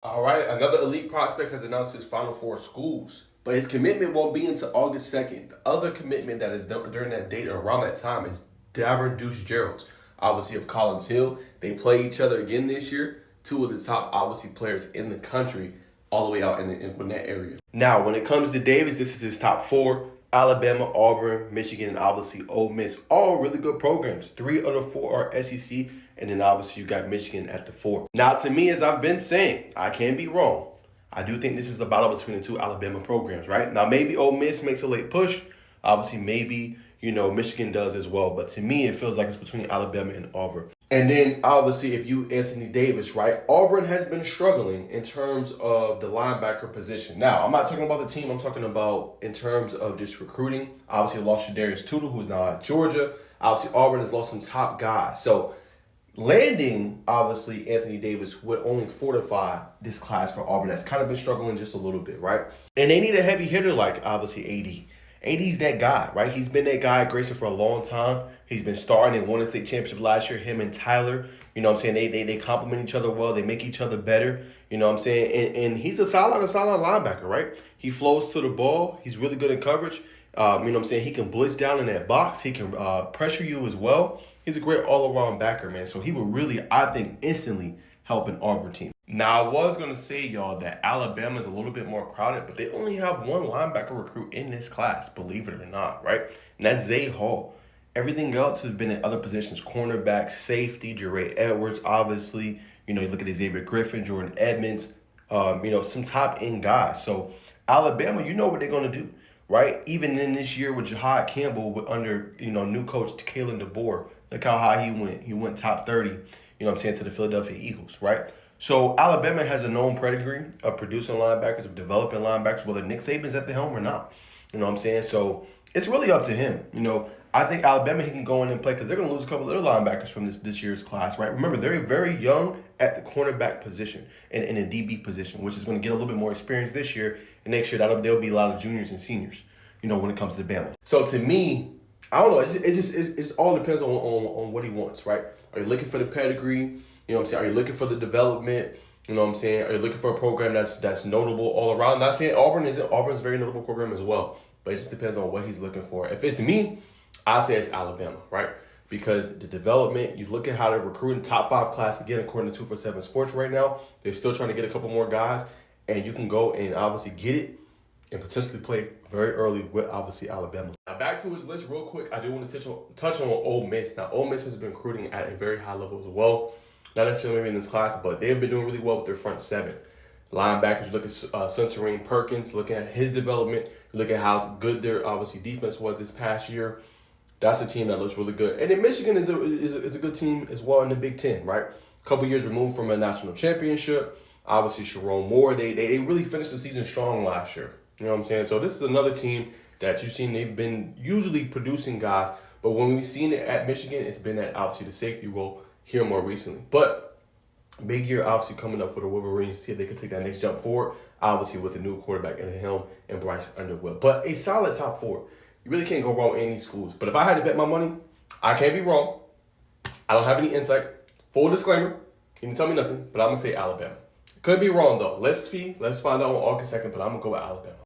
All right, another elite prospect has announced his Final Four schools, but his commitment won't be until August 2nd. The other commitment that is done during that date or around that time is Davern Deuce Geralds, obviously of Collins Hill. They play each other again this year. Two of the top, obviously, players in the country, all the way out in that area. Now, when it comes to Davis, this is his top four. Alabama, Auburn, Michigan, and obviously Ole Miss. All really good programs. 3 of the 4 are SEC, and then obviously you got Michigan at the 4. Now, to me, as I've been saying, I can be wrong. I do think this is a battle between the two Alabama programs, right? Now, maybe Ole Miss makes a late push. Obviously, maybe, Michigan does as well. But to me, it feels like it's between Alabama and Auburn. And then, obviously, if you Anthony Davis, right? Auburn has been struggling in terms of the linebacker position. Now, I'm not talking about the team. I'm talking about in terms of just recruiting. Obviously, lost Shadarius Tootle, who's now at Georgia. Obviously, Auburn has lost some top guys. So, landing, obviously, Anthony Davis would only fortify this class for Auburn. That's kind of been struggling just a little bit, right? And they need a heavy hitter like, obviously, AD. AD's that guy, right? He's been that guy at Grayson for a long time. He's been starting. They won a state championship last year, him and Tyler. You know what I'm saying? They complement each other well. They make each other better. You know what I'm saying? And he's a solid linebacker, right? He flows to the ball. He's really good in coverage. You know what I'm saying? He can blitz down in that box. He can pressure you as well. He's a great all-around backer, man. So he would really, I think, instantly help an Auburn team. Now, I was going to say, y'all, that Alabama is a little bit more crowded, but they only have one linebacker recruit in this class, believe it or not, right? And that's Zay Hall. Everything else has been in other positions, cornerback, safety, Jeray Edwards, obviously. You look at Xavier Griffin, Jordan Edmonds, some top-end guys. So, Alabama, you know what they're going to do, right? Even in this year with Jahad Campbell under, new coach Kalen DeBoer, look how high he went. He went top 30, to the Philadelphia Eagles, right? So Alabama has a known pedigree of producing linebackers, of developing linebackers, whether Nick Saban's at the helm or not. You know what I'm saying? So it's really up to him. I think Alabama, he can go in and play because they're going to lose a couple of other linebackers from this year's class, right? Remember, they're very young at the cornerback position and in a DB position, which is going to get a little bit more experience this year. And next year, there'll be a lot of juniors and seniors, when it comes to Bama. So to me, I don't know. It all depends on what he wants, right? Are you looking for the pedigree? You know what I'm saying? Are you looking for the development? You know what I'm saying? Are you looking for a program that's notable all around? I'm not saying Auburn's a very notable program as well, but it just depends on what he's looking for. If it's me, I say it's Alabama, right? Because the development, you look at how they're recruiting top 5 class again, according to 247 Sports right now. They're still trying to get a couple more guys, and you can go and obviously get it and potentially play very early with obviously Alabama. Now back to his list real quick. I do want to touch on Ole Miss. Now Ole Miss has been recruiting at a very high level as well. Not necessarily in this class, but they've been doing really well with their front 7. Linebackers, look at Sensorine Perkins, looking at his development, look at how good their obviously defense was this past year. That's a team that looks really good. And then Michigan is a good team as well in the Big Ten, right? A couple years removed from a national championship. Obviously, Sharon Moore, they really finished the season strong last year. You know what I'm saying? So this is another team that you've seen. They've been usually producing guys, but when we've seen it at Michigan, it's been at obviously the safety role here more recently. But big year obviously coming up for the Wolverines, see if they can take that next jump forward, obviously with the new quarterback in the helm and Bryce Underwood. But a solid top 4. You really can't go wrong in these schools. But if I had to bet my money, I can't be wrong. I don't have any insight. Full disclaimer, you didn't tell me nothing, but I'm going to say Alabama. Could be wrong, though. Let's find out on August 2nd, but I'm going to go with Alabama.